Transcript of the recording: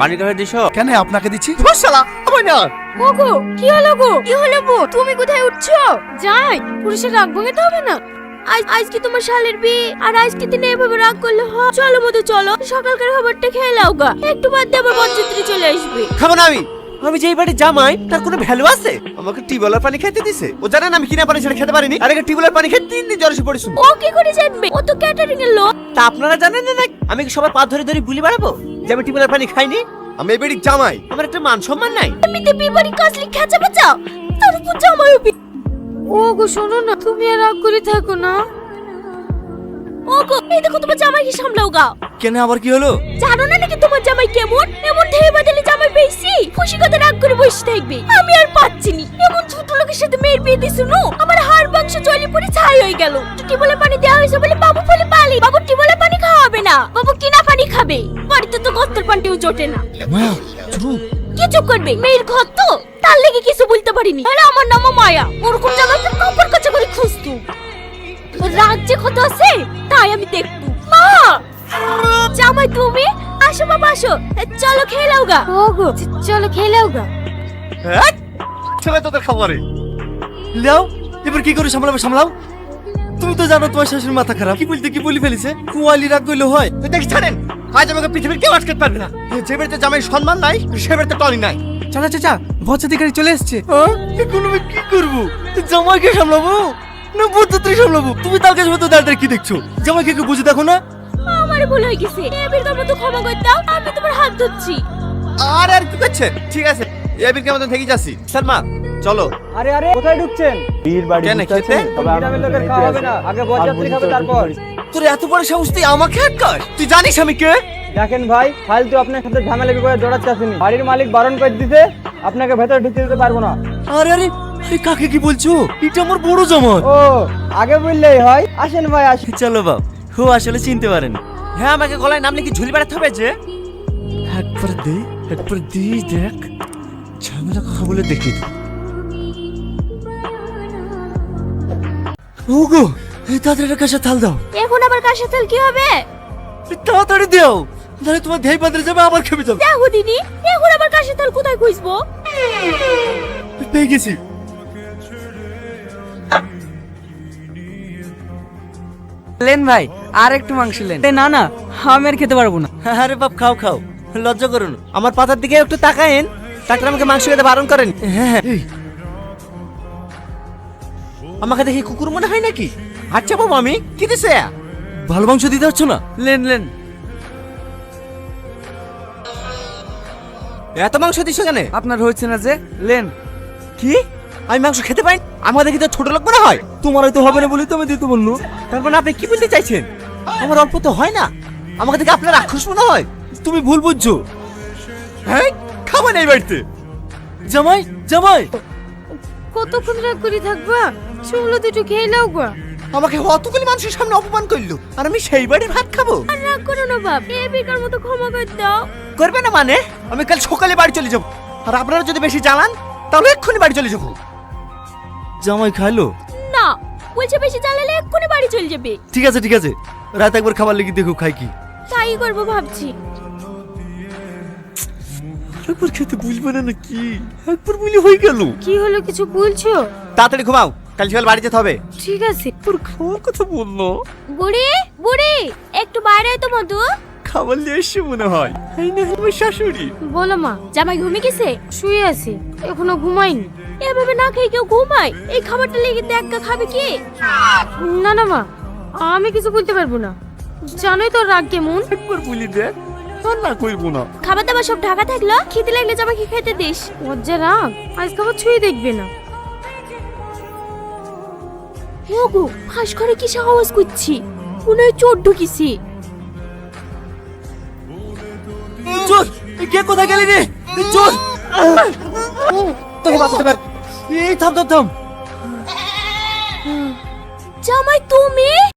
পানি ঢেলে দিছো? কেন আপনাকে দিচ্ছি? শালা আমায় না। ওগো কি হলো গো? কি হলো বউ? তুমি কোথায় উঠছো? যাই পুরুষের রাগ ভাঙাতে হবে না। আজকে তোমার শালের বিয়ে আর আজকে দিনে এভাবে রাগ করলে হয়? চলো মধু চলো, সকালকার খাবারটা খেয়ে নাও গা, একটু বাদ দিয়ে আবার বরযাত্রী চলে আসবে। খাবো না আমি যে এই বাড়ির জামাই তার কোনো ভ্যালু আছে? আমাকে টিউবওয়েলের পানি খেতে দিছে। ও জানে না আমি কিনা পানি ছেড়ে খেতে পারিনি। আর আগে টিউবওয়েলের পানি খেয়ে 3 দিন জ্বর এসে পড়েছিল। ও কি করে জানবে? ও তো ক্যাটারিং এর লোক। তা আপনারা জানেন না আমি কি সবার পা ধরে ধরে বুলি বেড়াবো যে আমি টিউবওয়েলের পানি খাইনি? আমি এই বাড়ির জামাই, আমার একটা মান সম্মান নাই। এমনিতে বিবাড়ি কাজলি খেচা বাঁচাও, তার উপর জামাই হবে। ওগো শোনো না, তুমি আর রাগ করে থাকো না। ওগো এই দেখো তোমার জামাইকে সামলাও গা। কেন আবার কি হলো? জানো না নাকি তোমার জামাই কেমন? এমন ঢেউ বাদলে জামাই বেশি খুশি কথা রাগ করে বসে থাকবে। আমি আর পাচ্ছি নি, এমন ছোট লোকের সাথে মেয়ের বিয়ে দিছো না, আমার হাড় মাংস জ্বলে পড়ে ছাই হয়ে গেল। টিউবওয়েলের পানি দেওয়া হয়েছে বলে বাবু বলে পালি, বাবু টিউবওয়েলের পানি খাওয়া হবে না, বাবু কিনা পানি খাবে। বাড়িতে তো গস্তের পানিও জোটে না। মায়া চুপ। কি চুপ করবে? মেয়ের ঘর তো, তার লেগে কিছু বলতে পারিনি। আরে আমার নাম মায়া, ওরকম জামাইকে কাপড় কাচা করে খুঁজতু। ওর রাগ যে কত আছে তাই আমি দেখবো। মা জামাই তুমি আসো বাবা আসো, চলো খেয়ে নাও গা। ওগো চলো খেয়ে নাও গা। ছেলে তোদের খাবারে লাও, এবার কি করে সামলাও? তুমি তো জানো তোমার শাশুড়ির মাথা খারাপ, কি বলতে কি বলি ফেলেছে। কুয়ালি রাগ করলে হয়? তুই দেখিস জানেন আজ আমাকে পৃথিবীর কেউ আটকাতে পারবে না। যে বাড়িতে জামাই সম্মান নাই সে বাড়িতে টনি নাই। চাচা বচ্চাধিকারী চলে এসছে। এখন আমি কি করবো? জামাইকে সামলাবো না বচ্চাত্রী সামলাবো? তুমি তার কাছে মতো দাঁড়িয়ে কি দেখছো? জামাইকে একটু বুঝে দেখো না। আমার ভুল হয়ে গেছে, এবার তোমরা তো ক্ষমা করে দাও, আমি তোমার হাত ধরছি। আর কি করছেন? ঠিক আছে এবির কেমন থেকে যাচ্ছি। সালমা চলো। আরে কোথায় ঢুকছেন? বীর বাড়ি কেন ঢুকতে খেতে? আছেন? তবে গ্রামের লোকের খাওয়া হবে না, আগে বরযাত্রী খাবে তারপর। তোর এত বড় সাহস তুই আমাকে আটকাস? তুই জানিস আমি কে? দেখেন ভাই, ফালতু আপনার সাথে ঝামেলা বিপদে জড়াতে আসেনি। বাড়ির মালিক বারণ করে দিতে, আপনাকে ভেতরে ঢুকতে দিতে পারবো না। আরে কাকে কি বলছো? এটা আমার বড় জামাই। ও আগে বললেই হয়। আসেন ভাই আসেন। চলো বাপ, ও আসলে চিনতে পারেন। হ্যাঁ আমাকে গলায় নাম লিখে ঝুলি বেড়াতে হবে যে। একবার দেখ ঝামেলা কথা বলে দেখি তো। ওগো এই তাড়াতাড়ি কাছে থাল দাও। এখন আবার কার সাথে কি হবে? তাড়াতাড়ি দাও, তাহলে তোমার ধাই পাত্রে যাবে আবার খেপে যাবে। দেখো দিদি, এখন আবার কার সাথে কোথায় খুঁজবো? পেয়ে গেছি। লেন ভাই আর একটু মাংস লেন। না না আমি আর খেতে পারবো না। আরে বাপ খাও লজ্জা করুন। আমার পাতার দিকে একটু তাকায়েন, ডাক্তার আমাকে মাংস খেতে বারণ করেন। হ্যাঁ আমাকে দেখি কুকুর মনে হয় নাকি? আচ্ছা বাবু আমি কি দিছে? ভালো মাংস দিতে হচ্ছে না। লেন এত মাংস দিছো কেন? আপনার হচ্ছে না যে লেন। কি আমি মাংস খেতে পাই? আমাকে দেখি তো ছোট লোক মনে হয়। তোমার হয়তো হবে না বলেই তো আমি দিতে বললো। তার মানে আপনি কি বলতে চাইছেন? আমার অল্প তো হয় না, আমাকে দেখে আপনার রাক্ষস মনে হয়। তুমি ভুল বুঝছো। হ্যাঁ খাবেন এই বাড়িতে? জামাই কতক্ষণ রাগ করে থাকবা? চলো দুটো খেয়ে নাও গা। আমাকে অতগুলি মানুষের সামনে অপমান করলো আর আমি সেই বাড়ির ভাত খাবো? আর রাগ করো না বাপ, এ বেকার মতো ক্ষমা করে দাও। করবে না মানে? আমি কাল সকালে বাড়ি চলে যাবো, আর আপনারা যদি বেশি জ্বালান তাহলে এক্ষুনি বাড়ি চলে যাবো। জামাই খাইলো? না বলছে বেশি জ্বালালে এক্ষুনি বাড়ি চলে যাবে। ঠিক আছে রাত একবার খাবার লেগে দেখো খাই কি। তাই করবো ভাবছি। একবার খেতে বুঝবে না নাকি? একবার বলি হয়ে গেল। কি হলো, কিছু বলছো? তাড়াতাড়ি ঘুমাও, কাল সকাল বাড়ি যেতে হবে। ঠিক আছে। তোর খাওয়ার কথা বললো। বুড়ি একটু বাইরে আয় তো মধু। খাবার নিয়ে এসছে মনে হয়। এই না আমার শাশুড়ি। বলো মা, জামাই ঘুমিয়ে গেছে? শুয়ে আছে, এখনো ঘুমায়নি। এভাবে না খেয়ে কেউ ঘুমায়? এই খাবারটা লেগে দেখা খাবে কি? না মা, আমি কিছু বলতে পারবো না, জানোই তো রাগ কেমন। একবার বলি দেখ, আর না কইবো না। খাবার দাবার সব ঢাকা থাকলো, খেতে লাগলে জামাইকে খেতে দিস। ওর যা রাগ, আজ খাবার ছুঁয়ে দেখবে না। ওগো ফাঁস করে কি আওয়াজ করছি? মনে হয় চোর ঢুকিছি। চোর! কে কোথায় গেলি রে? চোর! তোকে বাঁচাতে পার। এই থাম। জামাই তুমি?